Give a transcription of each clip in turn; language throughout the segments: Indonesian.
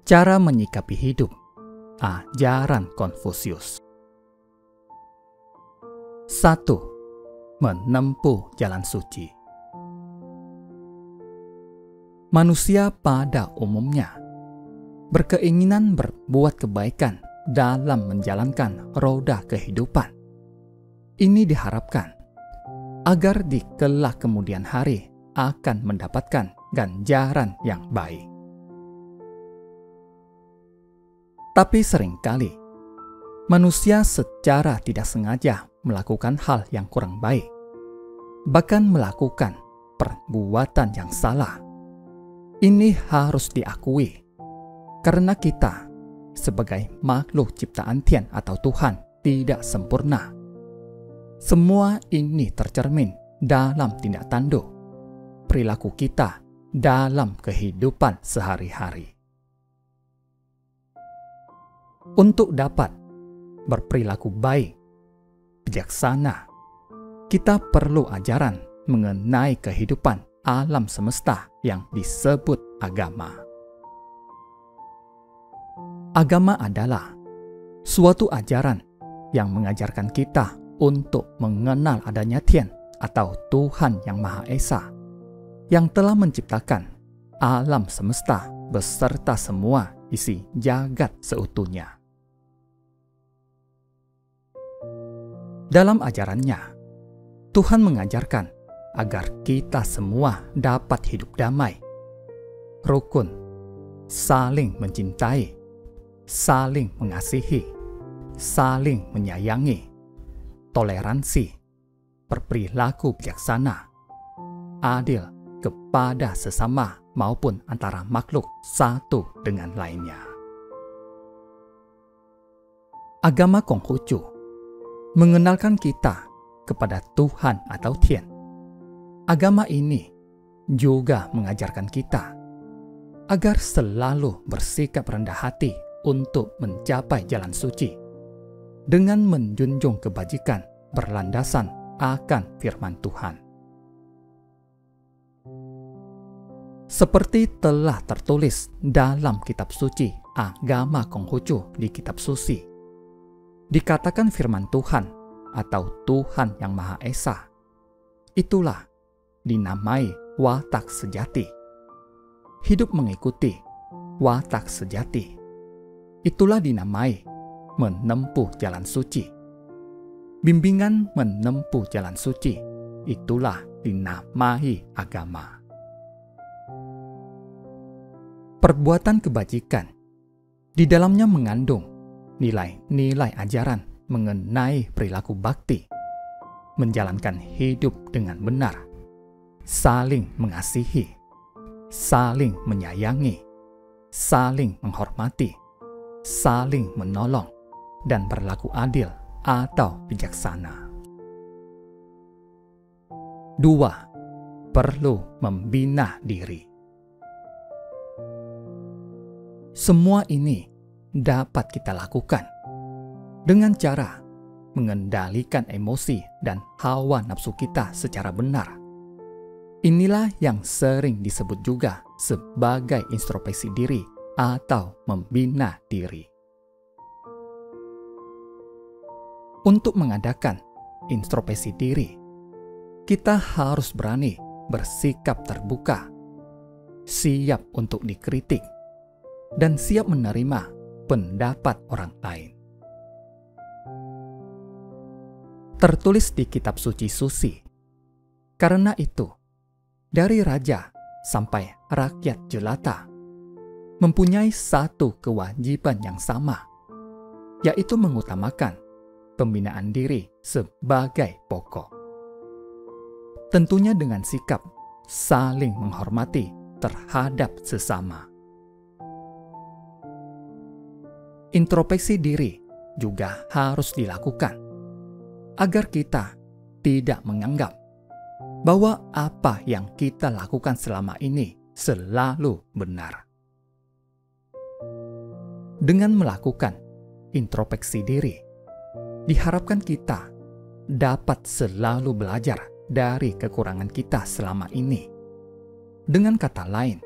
Cara menyikapi hidup, ajaran Konfusius. 1. Menempuh jalan suci. Manusia pada umumnya berkeinginan berbuat kebaikan dalam menjalankan roda kehidupan. Ini diharapkan agar di kelak kemudian hari akan mendapatkan ganjaran yang baik. Tapi seringkali manusia secara tidak sengaja melakukan hal yang kurang baik, bahkan melakukan perbuatan yang salah. Ini harus diakui karena kita sebagai makhluk ciptaan Tian atau Tuhan tidak sempurna. Semua ini tercermin dalam tindak tanduk perilaku kita dalam kehidupan sehari-hari. Untuk dapat berperilaku baik, bijaksana, kita perlu ajaran mengenai kehidupan alam semesta yang disebut agama. Agama adalah suatu ajaran yang mengajarkan kita untuk mengenal adanya Tian atau Tuhan yang Maha Esa, yang telah menciptakan alam semesta beserta semua isi jagat seutuhnya. Dalam ajarannya, Tuhan mengajarkan agar kita semua dapat hidup damai, rukun, saling mencintai, saling mengasihi, saling menyayangi, toleransi, berperilaku bijaksana, adil kepada sesama maupun antara makhluk satu dengan lainnya. Agama Konghucu mengenalkan kita kepada Tuhan atau Tian. Agama ini juga mengajarkan kita agar selalu bersikap rendah hati untuk mencapai jalan suci dengan menjunjung kebajikan berlandasan akan firman Tuhan. Seperti telah tertulis dalam kitab suci agama Konghucu di kitab suci, dikatakan firman Tuhan atau Tuhan yang Maha Esa, itulah dinamai watak sejati. Hidup mengikuti watak sejati, itulah dinamai menempuh jalan suci. Bimbingan menempuh jalan suci, itulah dinamai agama. Perbuatan kebajikan di dalamnya mengandung nilai-nilai ajaran mengenai perilaku bakti, menjalankan hidup dengan benar, saling mengasihi, saling menyayangi, saling menghormati, saling menolong, dan berlaku adil atau bijaksana. 2. Perlu membina diri. Semua ini dapat kita lakukan dengan cara mengendalikan emosi dan hawa nafsu kita secara benar. Inilah yang sering disebut juga sebagai introspeksi diri atau membina diri. Untuk mengadakan introspeksi diri, kita harus berani bersikap terbuka, siap untuk dikritik, dan siap menerima pendapat orang lain. Tertulis di kitab suci Susi, karena itu, dari raja sampai rakyat jelata mempunyai satu kewajiban yang sama, yaitu mengutamakan pembinaan diri sebagai pokok. Tentunya dengan sikap saling menghormati terhadap sesama. Introspeksi diri juga harus dilakukan agar kita tidak menganggap bahwa apa yang kita lakukan selama ini selalu benar. Dengan melakukan introspeksi diri, diharapkan kita dapat selalu belajar dari kekurangan kita selama ini, Dengan kata lain,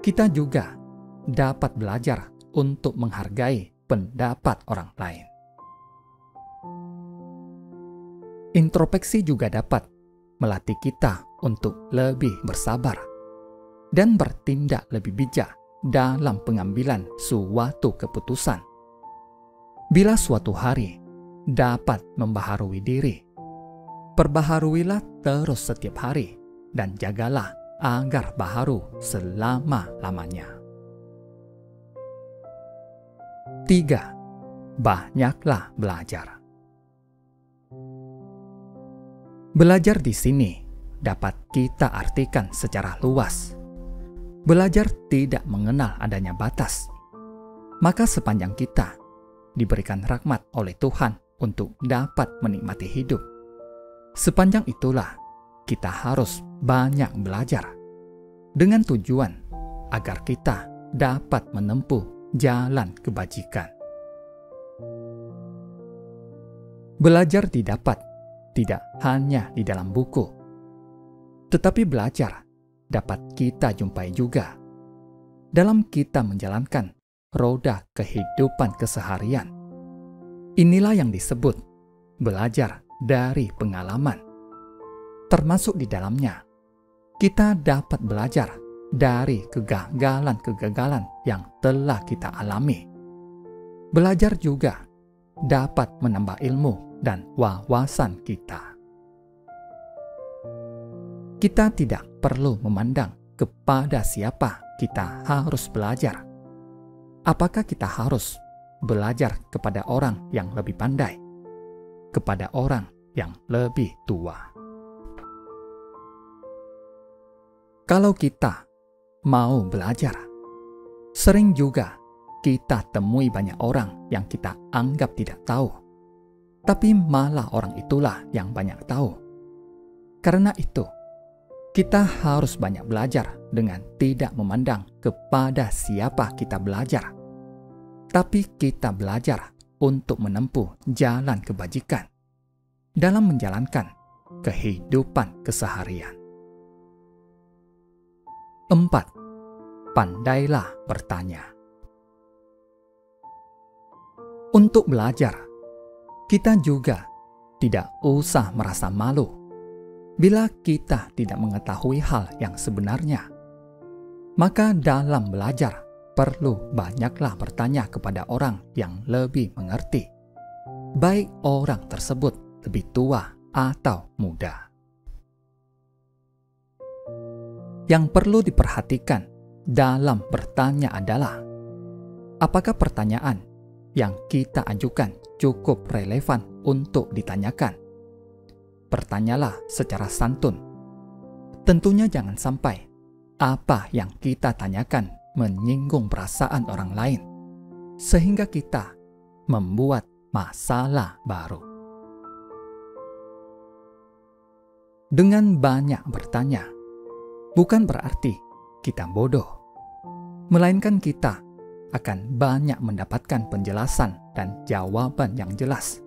kita juga dapat belajar untuk menghargai pendapat orang lain. Introspeksi juga dapat melatih kita untuk lebih bersabar dan bertindak lebih bijak dalam pengambilan suatu keputusan. Bila suatu hari dapat membaharui diri, perbaharuilah terus setiap hari dan jagalah agar baharu selama-lamanya. 3. Banyaklah belajar. Belajar di sini dapat kita artikan secara luas. Belajar tidak mengenal adanya batas. Maka sepanjang kita diberikan rahmat oleh Tuhan untuk dapat menikmati hidup, sepanjang itulah kita harus banyak belajar dengan tujuan agar kita dapat menempuh jalan kebajikan. Belajar didapat tidak hanya di dalam buku, tetapi belajar dapat kita jumpai juga dalam kita menjalankan roda kehidupan keseharian. Inilah yang disebut belajar dari pengalaman. Termasuk di dalamnya, kita dapat belajar dari kegagalan-kegagalan yang telah kita alami. Belajar juga dapat menambah ilmu dan wawasan kita. Kita tidak perlu memandang kepada siapa kita harus belajar. Apakah kita harus belajar kepada orang yang lebih pandai, kepada orang yang lebih tua? Kalau kita mau belajar, sering juga kita temui banyak orang yang kita anggap tidak tahu, tapi malah orang itulah yang banyak tahu. Karena itu, kita harus banyak belajar dengan tidak memandang kepada siapa kita belajar, tapi kita belajar untuk menempuh jalan kebajikan dalam menjalankan kehidupan keseharian. 4. Pandailah bertanya. Untuk belajar, kita juga tidak usah merasa malu bila kita tidak mengetahui hal yang sebenarnya. Maka dalam belajar, perlu banyaklah bertanya kepada orang yang lebih mengerti, baik orang tersebut lebih tua atau muda. Yang perlu diperhatikan dalam bertanya adalah, apakah pertanyaan yang kita ajukan cukup relevan untuk ditanyakan? Bertanyalah secara santun. Tentunya jangan sampai apa yang kita tanyakan menyinggung perasaan orang lain, sehingga kita membuat masalah baru. Dengan banyak bertanya, bukan berarti kita bodoh, melainkan kita akan banyak mendapatkan penjelasan dan jawaban yang jelas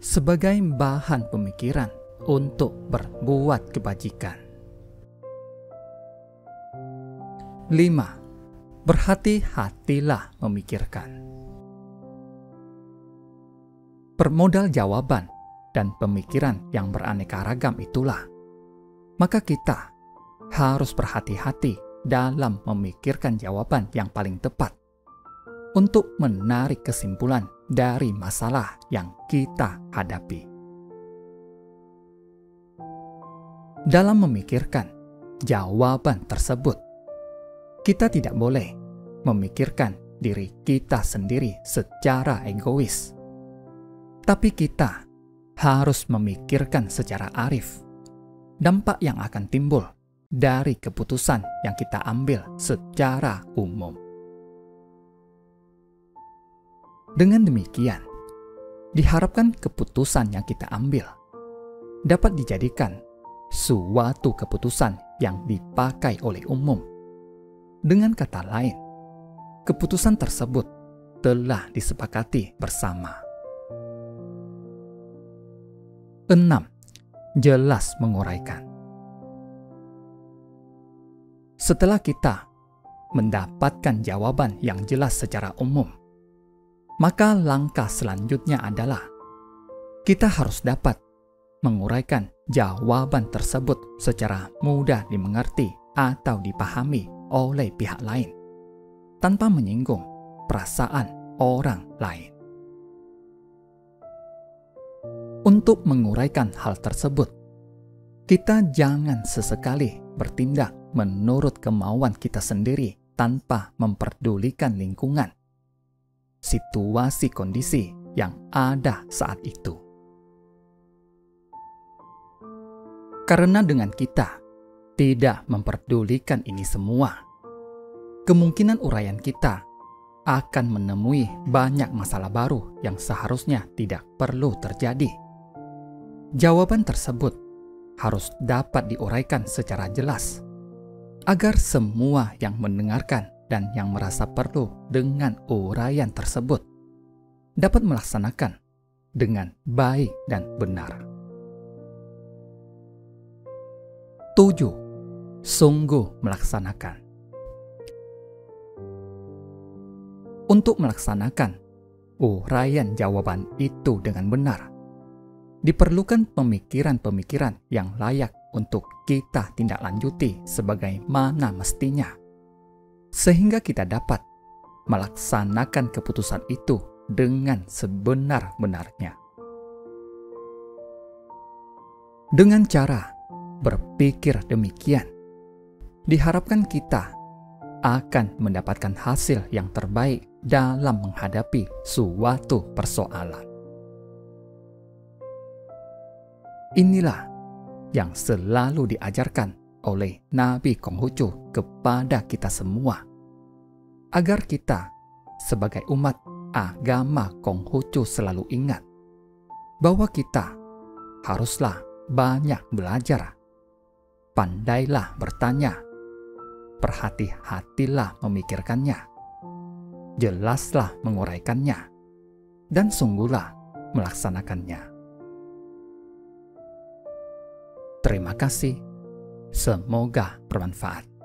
sebagai bahan pemikiran untuk berbuat kebajikan. 5. Berhati-hatilah memikirkan. Bermodal jawaban dan pemikiran yang beraneka ragam itulah, maka kita harus berhati-hati dalam memikirkan jawaban yang paling tepat untuk menarik kesimpulan dari masalah yang kita hadapi. Dalam memikirkan jawaban tersebut, kita tidak boleh memikirkan diri kita sendiri secara egois, tapi kita harus memikirkan secara arif dampak yang akan timbul dari keputusan yang kita ambil secara umum. Dengan demikian, diharapkan keputusan yang kita ambil dapat dijadikan suatu keputusan yang dipakai oleh umum. Dengan kata lain, keputusan tersebut telah disepakati bersama. 6. Jelas menguraikan. Setelah kita mendapatkan jawaban yang jelas secara umum, maka langkah selanjutnya adalah kita harus dapat menguraikan jawaban tersebut secara mudah dimengerti atau dipahami oleh pihak lain, tanpa menyinggung perasaan orang lain. Untuk menguraikan hal tersebut, kita jangan sesekali bertindak menurut kemauan kita sendiri tanpa memperdulikan lingkungan, situasi kondisi yang ada saat itu. Karena dengan kita tidak memperdulikan ini semua, kemungkinan uraian kita akan menemui banyak masalah baru yang seharusnya tidak perlu terjadi. Jawaban tersebut harus dapat diuraikan secara jelas, agar semua yang mendengarkan dan yang merasa perlu dengan uraian tersebut dapat melaksanakan dengan baik dan benar. 7. Sungguh melaksanakan. Untuk melaksanakan uraian jawaban itu dengan benar, diperlukan pemikiran-pemikiran yang layak untuk kita tindak lanjuti sebagaimana mestinya, sehingga kita dapat melaksanakan keputusan itu dengan sebenar-benarnya. Dengan cara berpikir demikian, diharapkan kita akan mendapatkan hasil yang terbaik dalam menghadapi suatu persoalan. Inilah yang selalu diajarkan oleh Nabi Konghucu kepada kita semua, agar kita sebagai umat agama Konghucu selalu ingat bahwa kita haruslah banyak belajar, pandailah bertanya, berhati-hatilah memikirkannya, jelaslah menguraikannya, dan sungguhlah melaksanakannya. Terima kasih. Semoga bermanfaat.